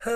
मैं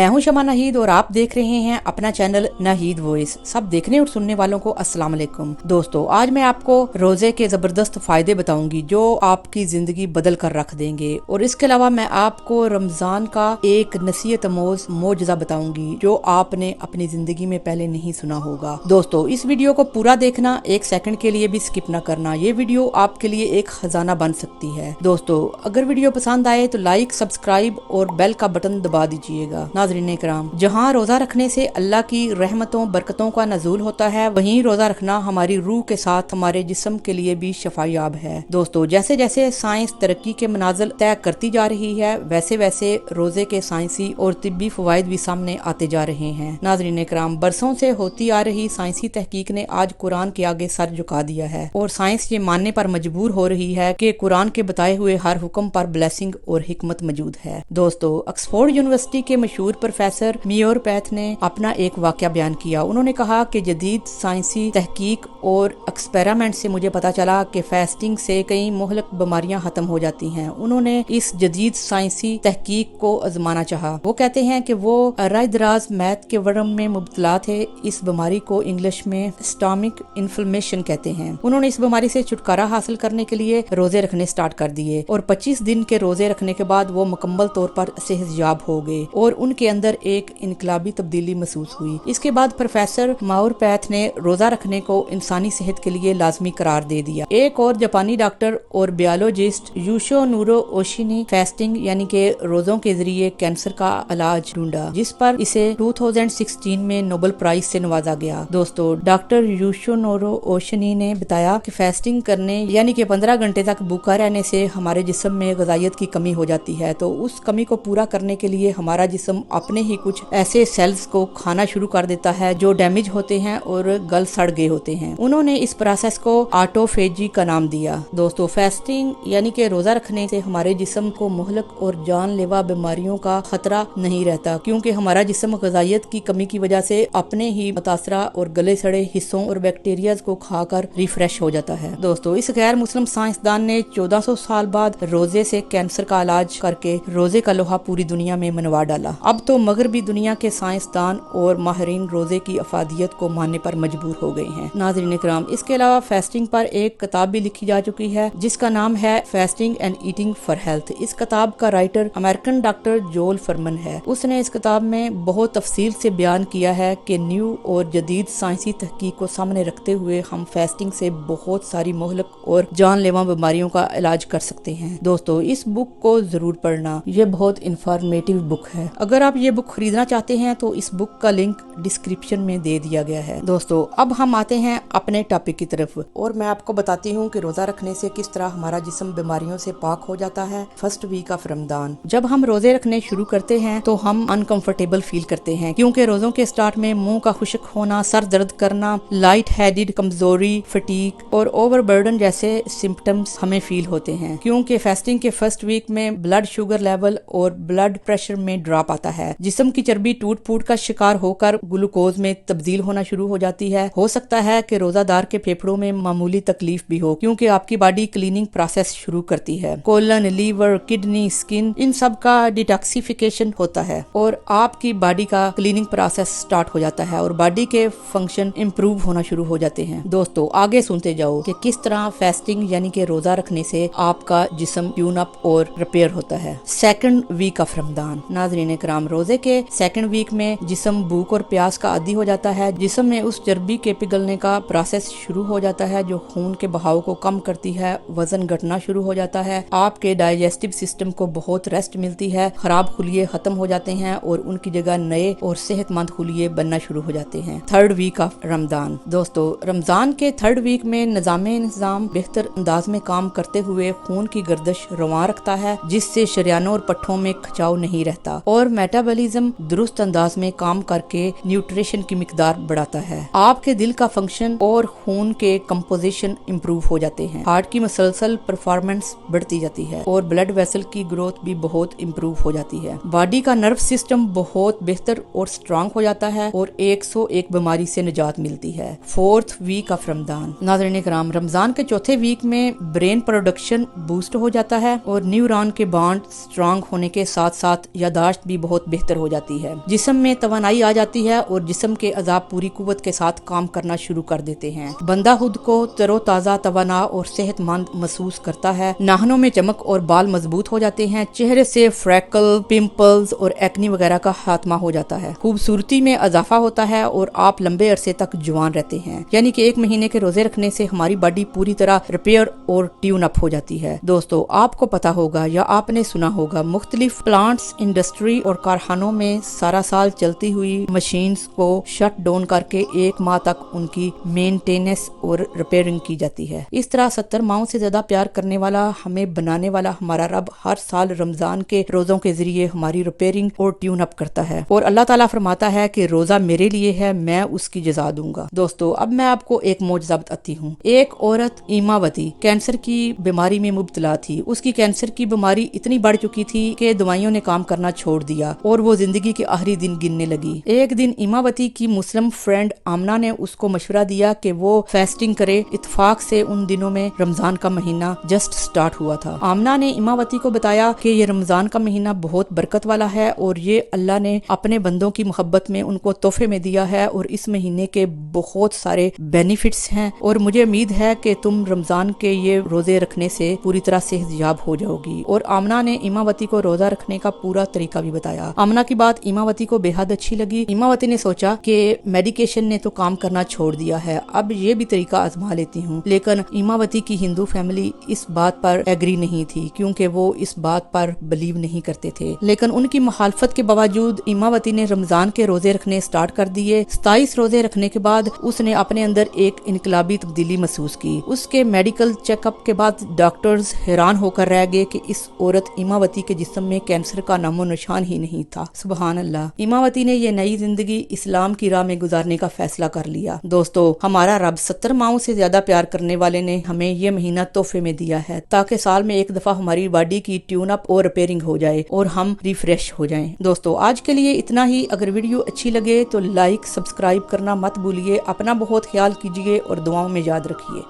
हूं शमा नाहीद और आप देख रहे हैं अपना चैनल नाहीद वॉइस। सब देखने और सुनने वालों को अस्सलाम वालेकुम। दोस्तों, आज मैं आपको रोजे के जबरदस्त फायदे बताऊंगी जो आपकी जिंदगी बदल कर रख देंगे, और इसके अलावा मैं आपको रमजान का एक नसीहत अमोज मौजज़ा बताऊंगी जो आपने अपनी जिंदगी में पहले नहीं सुना होगा। दोस्तों, इस वीडियो को पूरा देखना, एक सेकंड के लिए भी स्किप न करना। ये वीडियो आपके लिए एक खजाना बन सकती है। दोस्तों, अगर वीडियो पसंद आए तो लाइक, सब्सक्राइब और बेल का बटन दबा दीजिएगा। नाज़रीन कराम, जहाँ रोजा रखने से अल्लाह की रहमतों बरकतों का नज़ूल होता है, वहीं रोजा रखना हमारी रूह के साथ हमारे जिस्म के लिए भी शफायाब है। दोस्तों, जैसे जैसे साइंस तरक्की के मनाजिल तय करती जा रही है, वैसे वैसे रोजे के साइंसी और तिब्बी फवाइद भी सामने आते जा रहे हैं। नाज़रीन कराम, बरसों से होती आ रही साइंसी तहकीक ने आज कुरान के आगे सर झुका दिया है और साइंस ये मानने पर मजबूर हो रही है कि कुरान के बताए हुए हर हुक्म पर ब्लेसिंग और हिकमत मौजूद है। दोस्तों, ऑक्सफोर्ड यूनिवर्सिटी के मशहूर प्रोफेसर मियोर पैथ ने अपना एक वाकया बयान किया। उन्होंने कहा कि जदीद साइंसी तहकीक और एक्सपेरिमेंट से मुझे पता चला कि फास्टिंग से कई मुहलक बीमारियां खत्म हो जाती हैं। उन्होंने इस जदीद साइंसी तहकीक को आजमाना चाहा। वो कहते हैं कि वो राय दराज मैथ के वर्म में मुब्तला थे। इस बीमारी को इंग्लिश में स्टमक इन्फ्लेमेशन कहते हैं। उन्होंने इस बीमारी से छुटकारा हासिल करने के लिए रोजे रखने स्टार्ट कर दिए और 25 दिन के रोजे रखने के बाद वो मुकम्मल तौर पर सेहतयाब हो गए और उनके अंदर एक इनकलाबी तब्दीली महसूस हुई। इसके बाद प्रोफेसर माउर पैथ ने रोजा रखने को इंसानी सेहत के लिए लाजमी करार दे दिया। एक और जापानी डॉक्टर और बायोलॉजिस्ट यूशो नूरो ओशिनी फास्टिंग यानी कि रोजों के जरिए कैंसर का इलाज ढूंढा, जिस पर इसे 2016 में नोबेल प्राइज से नवाजा गया। दोस्तों, डॉक्टर यूशो नूरो ओशिनी ने बताया कि फास्टिंग करने यानी कि 15 घंटे तक भूखा रहने से हमारे जिस्म में ग़िज़ाइयत की कमी हो जाती है, तो उस कमी को पूरा करने के लिए हमारा जिस्म अपने ही कुछ ऐसे सेल्स को खाना शुरू कर देता है जो डैमेज होते हैं और गल सड़ गए होते हैं। उन्होंने इस प्रोसेस को ऑटोफेजी का नाम दिया। दोस्तों, फास्टिंग यानी कि रोजा रखने से हमारे जिस्म को मुहलक और जानलेवा बीमारियों का खतरा नहीं रहता, क्योंकि हमारा जिस्म ग़िज़ाइयत की कमी की वजह से अपने ही मुतासरा और गले सड़े हिस्सों और बैक्टीरिया को खाकर रिफ्रेश हो जाता है। दोस्तों, इस गैर मुस्लिम साइंसदान ने 1400 साल बाद रोजे से कैंसर का इलाज करके रोजे का लोहा पूरी दुनिया में मनवा डाला। अब तो मगरबी दुनिया के साइंसदान और माहिरीन रोजे की अफादियत को मानने पर मजबूर हो गए हैं। नाज़रीन इकराम, इसके अलावा फास्टिंग पर एक किताब भी लिखी जा चुकी है जिसका नाम है fasting and eating for health. इस किताब का राइटर अमेरिकन डॉक्टर जोल फरमन है। उसने इस किताब में बहुत तफसील से बयान किया है कि न्यू और जदीद साइंसी तहकीक को सामने रखते हुए हम फास्टिंग से बहुत सारी मुहलक और जानलेवा बीमारियों का इलाज कर सकते हैं। दोस्तों, इस बुक को जरूर पढ़ना, ये बहुत इंफॉर्मेटिव बुक है। अगर आप ये बुक खरीदना चाहते हैं तो इस बुक का लिंक डिस्क्रिप्शन में दे दिया गया है। दोस्तों, अब हम आते हैं अपने टॉपिक की तरफ और मैं आपको बताती हूँ कि रोजा रखने से किस तरह हमारा जिस्म बीमारियों से पाक हो जाता है। फर्स्ट वीक ऑफ रमजान, जब हम रोजे रखने शुरू करते हैं तो हम अनकंफर्टेबल फील करते हैं, क्योंकि रोजों के स्टार्ट में मुंह का खुश्क होना, सर दर्द करना, लाइट हेडेड, कमजोरी, फटीक और ओवरबर्डन जैसे सिम्टम्स हमें फील होते हैं, क्योंकि फास्टिंग के फर्स्ट वीक में ब्लड शुगर लेवल और ब्लड प्रेशर में ड्रॉप आता है। जिस्म की चर्बी टूट फूट का शिकार होकर ग्लूकोज में तब्दील होना शुरू हो जाती है। हो सकता है कि रोजादार के फेफड़ों में मामूली तकलीफ भी हो, क्योंकि आपकी बॉडी क्लीनिंग प्रोसेस शुरू करती है। कोलन, लीवर, किडनी, स्किन, इन सब का डिटॉक्सिफिकेशन होता है और आपकी बॉडी का क्लीनिंग प्रोसेस स्टार्ट हो जाता है और बॉडी के फंक्शन इम्प्रूव होना शुरू हो जाते हैं। दोस्तों, आगे सुनते जाओ कि किस तरह फास्टिंग यानी कि रोजा रखने से आपका जिस्म ट्यून अप और रिपेयर होता है। सेकंड वीक ऑफ रमजान, नाज़रीन इकराम, कराम, रोजे के सेकंड वीक में जिस्म भूख और प्यास का आदी हो जाता है। जिस्म में उस चर्बी के पिघलने का प्रोसेस शुरू हो जाता है जो खून के बहाव को कम करती है। वजन घटना शुरू हो जाता है। आपके डाइजेस्टिव सिस्टम को बहुत रेस्ट मिलती है। खराब खुलिये खत्म हो जाते हैं और उनकी जगह नए और सेहतमंद खुलिये बनना शुरू हो जाते हैं। Third week of Ramzan. दोस्तों, रमजान के थर्ड वीक में निजाम बेहतर अंदाज में काम करते हुए खून की गर्दिश रवां रखता है, जिससे शरियानों और पट्ठों में खिंचाव नहीं रहता और मेटाबॉलिज्म दुरुस्त अंदाज में काम करके न्यूट्रिशन की मिकदार बढ़ाता है। आपके दिल का फंक्शन और खून के कंपोजिशन इम्प्रूव हो जाते हैं। हार्ट की मसलसल परफॉर्मेंस बढ़ती जाती है और ब्लड वेसल की ग्रोथ भी बहुत इम्प्रूव हो जाती है। बॉडी का नर्व सिस्टम बहुत बेहतर और स्ट्रांग हो जाता है और 101 बीमारी से निजात मिलती है। Fourth week of Ramzan. नाज़रीन किराम, रमजान के चौथे वीक में ब्रेन प्रोडक्शन बूस्ट हो जाता है और न्यूरॉन के बॉन्ड स्ट्रांग होने के साथ साथ यादाश्त भी बहुत बेहतर हो जाती है। जिस्म में तवानाई आ जाती है और जिस्म के अज़ाब पूरी कुव्वत के साथ काम करना शुरू कर देते हैं। बंदा खुद को तरोताजा, तवाना और सेहतमंद महसूस करता है। नाखूनों में चमक और बाल मजबूत हो जाते हैं। चेहरे से फ्रैकल, पिंपल्स और एक्नी वगैरह का खात्मा हो जाता है। खूबसूरती में इजाफा होता है और आप लंबे अरसे तक जवान रहते हैं। यानी कि 1 महीने के रोजे रखने से हमारी बॉडी पूरी तरह रिपेयर और ट्यून अप हो जाती है। दोस्तों, आपको पता होगा या आपने सुना होगा, मुख्तलिफ प्लांट्स, इंडस्ट्री और कारखानों में सारा साल चलती हुई मशीन्स को शट डाउन करके 1 माह तक उनकी मेंटेनेंस और रिपेयरिंग की जाती है। इस तरह 70 माहों से ज्यादा प्यार करने वाला, हमें बनाने वाला हमारा रब हर साल रमजान के रोजों के जरिए हमारी रिपेयरिंग और ट्यून अप करता है और अल्लाह ताला फरमाता है कि रोजा मेरे लिए है, मैं उसकी जज़ा दूंगा। दोस्तों, अब मैं आपको एक मौजज़ा बताती हूँ। एक औरत ईमावती कैंसर की बीमारी में मुब्तला थी। उसकी कैंसर की बीमारी इतनी बढ़ चुकी थी कि दवाइयों ने काम करना छोड़ दिया और वो जिंदगी के आखिरी दिन गिनने लगी। एक दिन ईमावती की मुस्लिम फ्रेंड आमना ने उसको मशवरा दिया कि वो फास्टिंग करे। इत्तेफाक से उन दिनों में रमजान का महीना जस्ट स्टार्ट हुआ था। आमना ने ईमावती को बताया कि ये रमजान का महीना बहुत बरकत वाला है और ये अल्लाह ने अपने बंदों की मोहब्बत में उनको तोहफे में दिया है और इस महीने के बहुत सारे बेनिफिट्स हैं और मुझे उम्मीद है कि तुम रमजान के ये रोजे रखने से पूरी तरह सेहतयाब हो जाओगी। और आमना ने ईमावती को रोजा रखने का पूरा तरीका भी बताया। आमना की बात ईमावती को बेहद अच्छी लगी। ईमावती ने सोचा कि मेडिकेशन ने तो काम करना छोड़ दिया है, अब ये भी तरीका आजमा लेती हूँ। लेकिन ईमावती की हिंदू फैमिली इस बात पर एग्री नहीं थी क्योंकि वो इस बात पर बिलीव नहीं करते थे। लेकिन उनकी मुखालफत के बावजूद ईमावती ने रमजान के रोजे रखने स्टार्ट कर दिए। 27 रोजे रखने के बाद उसने अपने अंदर एक इनकलाबी तब्दीली महसूस की। उसके मेडिकल चेकअप के बाद डॉक्टर्स हैरान होकर रह गए कि इस औरत ईमावती के जिस्म में कैंसर का नामो निशान ही नहीं था। सुबहान अल्लाह। ईमावती ने ये नई जिंदगी इस्लाम की राह में गुजारने का फैसला कर लिया। दोस्तों, हमारा रब 70 माहों से ज्यादा प्यार करने वाले ने हमें ये महीना तोहफे में दिया है ताकि साल में एक दफा हमारी बॉडी की ट्यून अप और रिपेयरिंग हो जाए और हम रिफ्रेश हो जाएं। दोस्तों, आज के लिए इतना ही। अगर वीडियो अच्छी लगे तो लाइक, सब्सक्राइब करना मत भूलिए। अपना बहुत ख्याल कीजिए और दुआओं में याद रखिए।